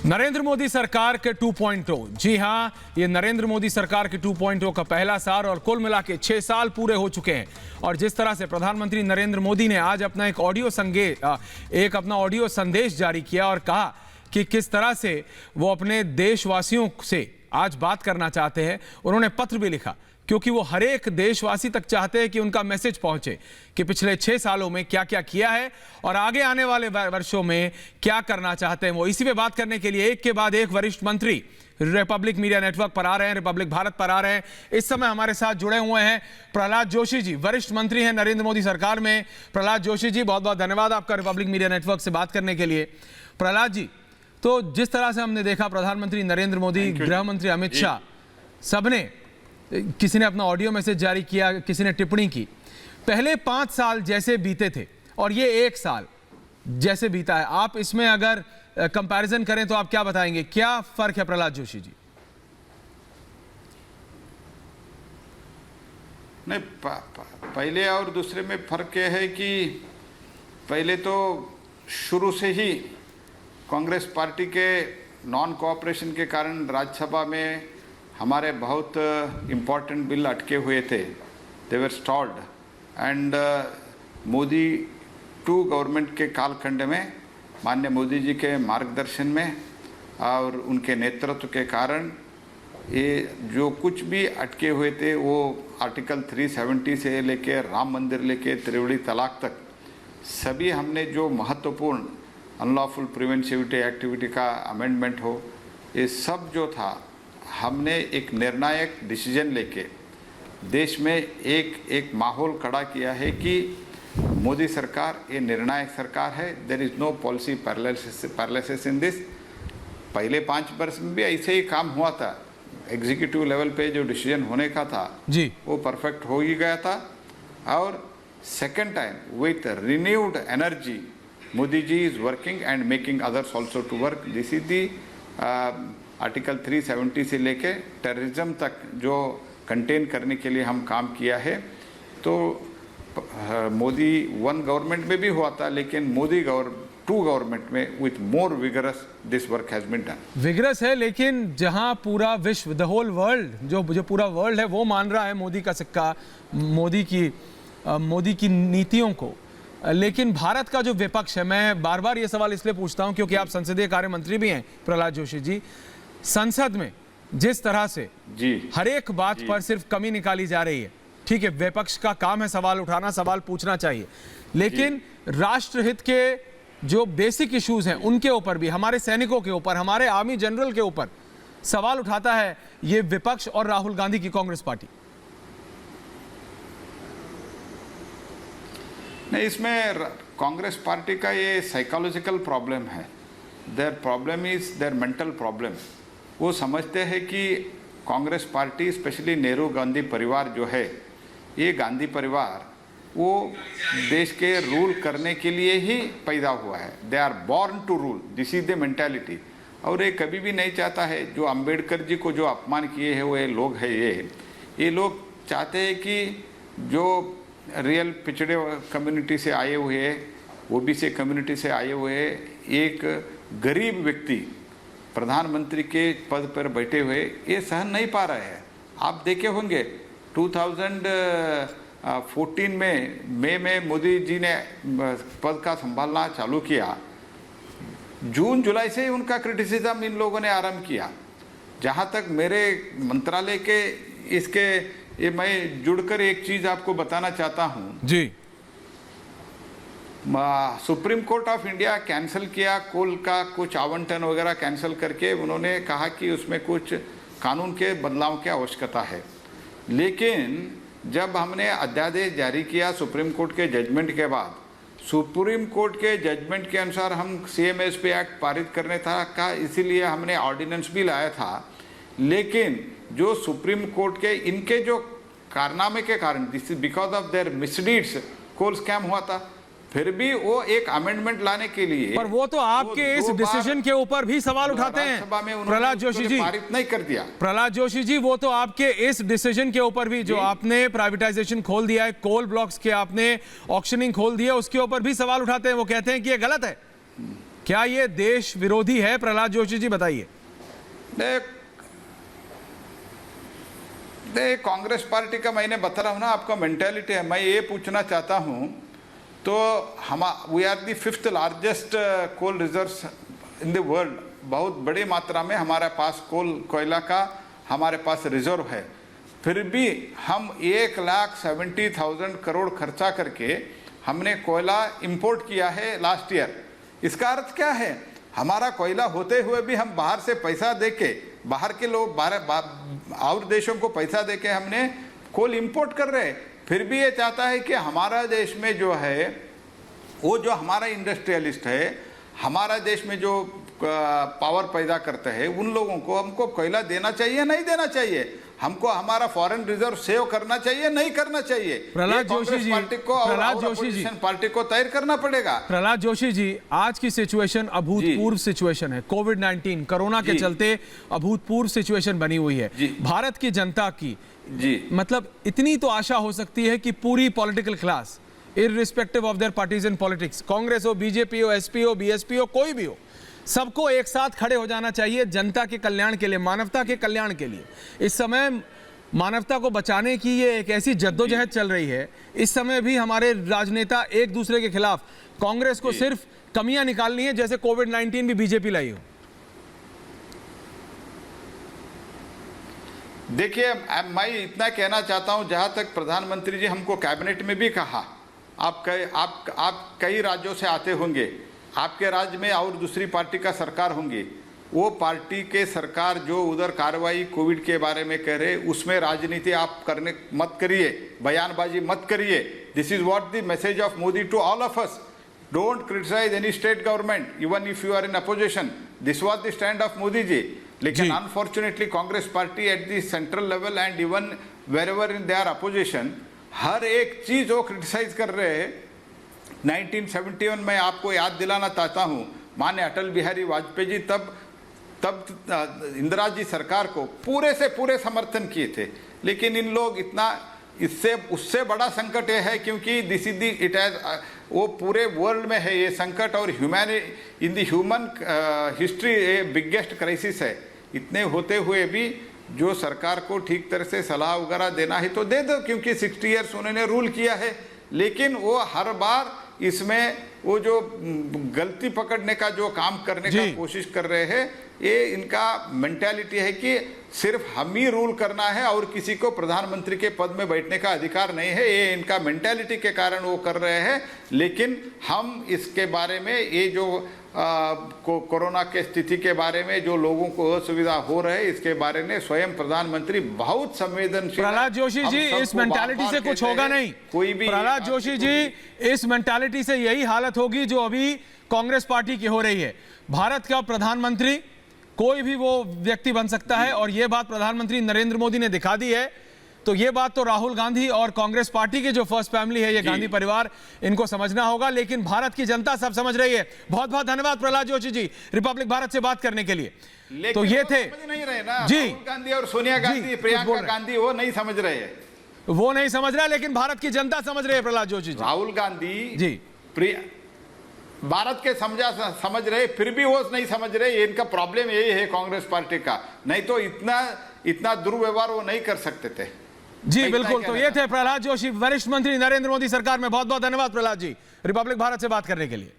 नरेंद्र मोदी सरकार के 2.0। जी हां, ये नरेंद्र मोदी सरकार के 2.0 का पहला साल और कुल मिला के 6 साल पूरे हो चुके हैं। और जिस तरह से प्रधानमंत्री नरेंद्र मोदी ने आज अपना एक ऑडियो संदेश जारी किया और कहा कि किस तरह से वो अपने देशवासियों से आज बात करना चाहते हैं। उन्होंने पत्र भी लिखा क्योंकि वो हर एक देशवासी तक चाहते हैं कि उनका मैसेज पहुंचे कि पिछले 6 सालों में क्या क्या किया है और आगे आने वाले वर्षों में क्या करना चाहते हैं वो। इसी पे बात करने के लिए एक के बाद एक वरिष्ठ मंत्री रिपब्लिक मीडिया नेटवर्क पर आ रहे हैं, रिपब्लिक भारत पर आ रहे हैं। इस समय हमारे साथ जुड़े हुए हैं प्रहलाद जोशी जी, वरिष्ठ मंत्री हैं नरेंद्र मोदी सरकार में। प्रहलाद जोशी जी, बहुत बहुत धन्यवाद आपका रिपब्लिक मीडिया नेटवर्क से बात करने के लिए। प्रहलाद जी, तो जिस तरह से हमने देखा प्रधानमंत्री नरेंद्र मोदी, गृह मंत्री अमित शाह, सबने, किसी ने अपना ऑडियो मैसेज जारी किया, किसी ने टिप्पणी की। पहले 5 साल जैसे बीते थे और ये 1 साल जैसे बीता है, आप इसमें अगर कंपैरिजन करें तो आप क्या बताएंगे, क्या फर्क है प्रहलाद जोशी जी? नहीं, पहले और दूसरे में फर्क यह है कि पहले तो शुरू से ही कांग्रेस पार्टी के नॉन कोऑपरेशन के कारण राज्यसभा में हमारे बहुत इम्पोर्टेंट बिल अटके हुए थे, दे वर स्टॉल्ड। एंड मोदी 2 गवर्नमेंट के कालखंड में माननीय मोदी जी के मार्गदर्शन में और उनके नेतृत्व के कारण ये जो कुछ भी अटके हुए थे वो आर्टिकल 370 से लेके राम मंदिर लेके त्रिवली तलाक तक सभी हमने जो महत्वपूर्ण अनलॉफुल प्रिवेंटिविटी एक्टिविटी का अमेंडमेंट हो, ये सब जो था हमने एक निर्णायक डिसीजन लेके देश में एक माहौल खड़ा किया है कि मोदी सरकार ये निर्णायक सरकार है। There is no policy paralysis in this. पहले 5 वर्ष में भी ऐसे ही काम हुआ था, एग्जीक्यूटिव लेवल पे जो डिसीजन होने का था जी वो परफेक्ट हो ही गया था। और second time with renewed energy Modi ji is working and making others also to work. This is the article 370 से लेके टेररिज्म तक जो कंटेन करने के लिए हम काम किया है। तो मोदी 1 गवर्नमेंट में भी हुआ था, लेकिन मोदी 2 गवर्नमेंट में with more vigorous this work has been done. Vigorous है, लेकिन जहां पूरा विश्व, द होल वर्ल्ड, जो पूरा वर्ल्ड है वो मान रहा है मोदी का सिक्का, मोदी की नीतियों को, लेकिन भारत का जो विपक्ष है, मैं बार बार ये सवाल इसलिए पूछता हूं क्योंकि आप संसदीय कार्य मंत्री भी हैं प्रहलाद जोशी जी। संसद में जिस तरह से हर एक बात पर सिर्फ कमी निकाली जा रही है, ठीक है, विपक्ष का काम है सवाल उठाना, सवाल पूछना चाहिए, लेकिन राष्ट्रहित के जो बेसिक इश्यूज हैं उनके ऊपर भी, हमारे सैनिकों के ऊपर, हमारे आर्मी जनरल के ऊपर सवाल उठाता है ये विपक्ष और राहुल गांधी की कांग्रेस पार्टी। नहीं, इसमें कांग्रेस पार्टी का ये साइकोलॉजिकल प्रॉब्लम है। Their problem is their mental problem. वो समझते हैं कि कांग्रेस पार्टी, स्पेशली नेहरू गांधी परिवार जो है, ये गांधी परिवार वो देश के रूल करने के लिए ही पैदा हुआ है। They are born to rule, this is the mentality. और ये कभी भी नहीं चाहता है, जो अंबेडकर जी को जो अपमान किए हैं वो लोग हैं, ये लोग चाहते हैं कि जो रियल पिछड़े कम्युनिटी से आए हुए, ओबीसी कम्युनिटी से आए हुए एक गरीब व्यक्ति प्रधानमंत्री के पद पर बैठे हुए ये सहन नहीं पा रहे हैं। आप देखे होंगे 2014 में मई में मोदी जी ने पद का संभालना चालू किया, जून जुलाई से ही उनका क्रिटिसिज्म इन लोगों ने आरंभ किया। जहाँ तक मेरे मंत्रालय के इसके ये मैं जुड़कर एक चीज़ आपको बताना चाहता हूँ जी। Supreme Court of India cancel किया, कोल का कुछ आवंटन वगैरह कैंसिल करके उन्होंने कहा कि उसमें कुछ कानून के बदलाव की आवश्यकता है। लेकिन जब हमने अध्यादेश जारी किया सुप्रीम कोर्ट के जजमेंट के बाद, सुप्रीम कोर्ट के जजमेंट के अनुसार हम CMSP एक्ट पारित करने था, इसीलिए हमने ऑर्डिनेंस भी लाया था। लेकिन जो सुप्रीम कोर्ट के इनके जो कारनामे के कारण, this is because of their misdeeds, coal scam हुआ था, फिर भी वो एक अमेंडमेंट लाने के लिए, पर वो तो आपके इस डिसीजन के ऊपर भी सवाल उठाते हैं प्रहलाद जोशी जी। पारित नहीं कर दिया प्रहलाद जोशी जी, वो तो आपके इस डिसीजन के ऊपर भी, जो आपने प्राइवेटाइजेशन खोल दिया है, कोल ब्लॉक्स के आपने ऑक्शनिंग खोल दिया, उसके ऊपर भी सवाल उठाते हैं। वो कहते हैं कि ये गलत है। क्या ये देश विरोधी है? प्रहलाद जोशी जी बताइए। कांग्रेस पार्टी का मैंने बता रहा हूं ना आपका मेंटेलिटी है। मैं ये पूछना चाहता हूं, तो हम we are the 5th largest coal reserves in the world. बहुत बड़ी मात्रा में हमारे पास कोयला का हमारे पास रिजर्व है। फिर भी हम 1,70,000 करोड़ खर्चा करके हमने कोयला इंपोर्ट किया है लास्ट ईयर। इसका अर्थ क्या है? हमारा कोयला होते हुए भी हम बाहर से पैसा देके, बाहर के लोग और देशों को पैसा देके हमने कोल इंपोर्ट कर रहे हैं। फिर भी ये चाहता है कि हमारा देश में जो है, वो जो हमारा इंडस्ट्रियलिस्ट है, हमारा देश में जो पावर पैदा करते हैं, उन लोगों को हमको कोयला देना चाहिए नहीं देना चाहिए? हमको हमारा फॉरेन रिजर्व सेव करना चाहिए नहीं करना चाहिए? प्रहलाद जोशी जी, पार्टी को प्रहलाद जोशी जी, पार्टी को तय करना पड़ेगा। प्रहलाद जोशी जी, आज की सिचुएशन अभूतपूर्व सिचुएशन है। कोविड-19 कोरोना के चलते अभूतपूर्व सिचुएशन बनी हुई है। भारत की जनता की मतलब इतनी तो आशा हो सकती है कि पूरी political class, irrespective of their partisan politics, Congress हो, बीजेपी हो, एसपी हो, बीएसपी हो, कोई भी हो, सबको एक साथ खड़े हो जाना चाहिए जनता के कल्याण के लिए, मानवता के कल्याण के लिए। इस समय मानवता को बचाने की ये एक ऐसी जद्दोजहद चल रही है। इस समय भी हमारे राजनेता एक दूसरे के खिलाफ, कांग्रेस को सिर्फ कमियां निकालनी है जैसे कोविड-19 भी बीजेपी लाई हो। देखिए, मैं इतना कहना चाहता हूं, जहां तक प्रधानमंत्री जी हमको कैबिनेट में भी कहा, आप कई राज्यों से आते होंगे, आपके राज्य में और दूसरी पार्टी का सरकार होंगी, वो पार्टी के सरकार जो उधर कार्रवाई कोविड के बारे में कह रहे, उसमें राजनीति आप करने मत करिए, बयानबाजी मत करिए। This is what the message of Modi to all of us. Don't criticise any state government even if you are in opposition. This was the stand of Modi ji. लेकिन unfortunately Congress party at the central level and even wherever in their opposition, हर एक चीज वो criticise कर रहे हैं। 1971 में आपको याद दिलाना चाहता हूं, माननीय अटल बिहारी वाजपेयी जी तब इंदिरा जी सरकार को पूरे से पूरे समर्थन किए थे। लेकिन इन लोग इतना, इससे उससे बड़ा संकट ये है, क्योंकि this is the it has, वो पूरे वर्ल्ड में है ये संकट, और इन द ह्यूमन हिस्ट्री ये बिगेस्ट क्राइसिस है। इतने होते हुए भी जो सरकार को ठीक तरह से सलाह वगैरह देना है तो दे दो, क्योंकि 60 ईयर्स उन्होंने रूल किया है। लेकिन वो हर बार इसमें वो जो गलती पकड़ने का जो काम करने का कोशिश कर रहे हैं, ये इनका मेंटालिटी है कि सिर्फ हम ही रूल करना है और किसी को प्रधानमंत्री के पद में बैठने का अधिकार नहीं है। ये इनका मेंटालिटी के कारण वो कर रहे हैं। लेकिन हम इसके बारे में, ये जो कोरोना के स्थिति के बारे में जो लोगों को असुविधा हो रहे है, इसके बारे में स्वयं प्रधानमंत्री बहुत संवेदनशील। प्रहलाद जोशी जी, इस मेंटालिटी से कुछ होगा नहीं। कोई भी, प्रहलाद जोशी जी, इस मेंटालिटी से यही हालत होगी जो अभी कांग्रेस पार्टी की हो रही है। भारत का प्रधानमंत्री कोई भी वो व्यक्ति बन सकता है, और ये बात प्रधानमंत्री नरेंद्र मोदी ने दिखा दी है। तो ये बात तो राहुल गांधी और कांग्रेस पार्टी के जो फर्स्ट फैमिली है, ये गांधी परिवार, इनको समझना होगा। लेकिन भारत की जनता सब समझ रही है। बहुत बहुत धन्यवाद प्रहलाद जोशी जी, रिपब्लिक भारत से बात करने के लिए। तो ये थे, समझ नहीं रहे ना, जी, राहुल गांधी और सोनिया गांधी, प्रियंका गांधी, वो नहीं समझ रहे हैं। वो नहीं समझ रहा, लेकिन भारत की जनता समझ रही है। प्रहलाद जोशी जी, राहुल गांधी जी भारत के समझ रहे, फिर भी वो नहीं समझ रहे। इनका प्रॉब्लम यही है कांग्रेस पार्टी का, नहीं तो इतना दुर्व्यवहार वो नहीं कर सकते थे। जी बिल्कुल। तो ये थे प्रहलाद जोशी, वरिष्ठ मंत्री नरेंद्र मोदी सरकार में। बहुत बहुत धन्यवाद प्रहलाद जी, रिपब्लिक भारत से बात करने के लिए।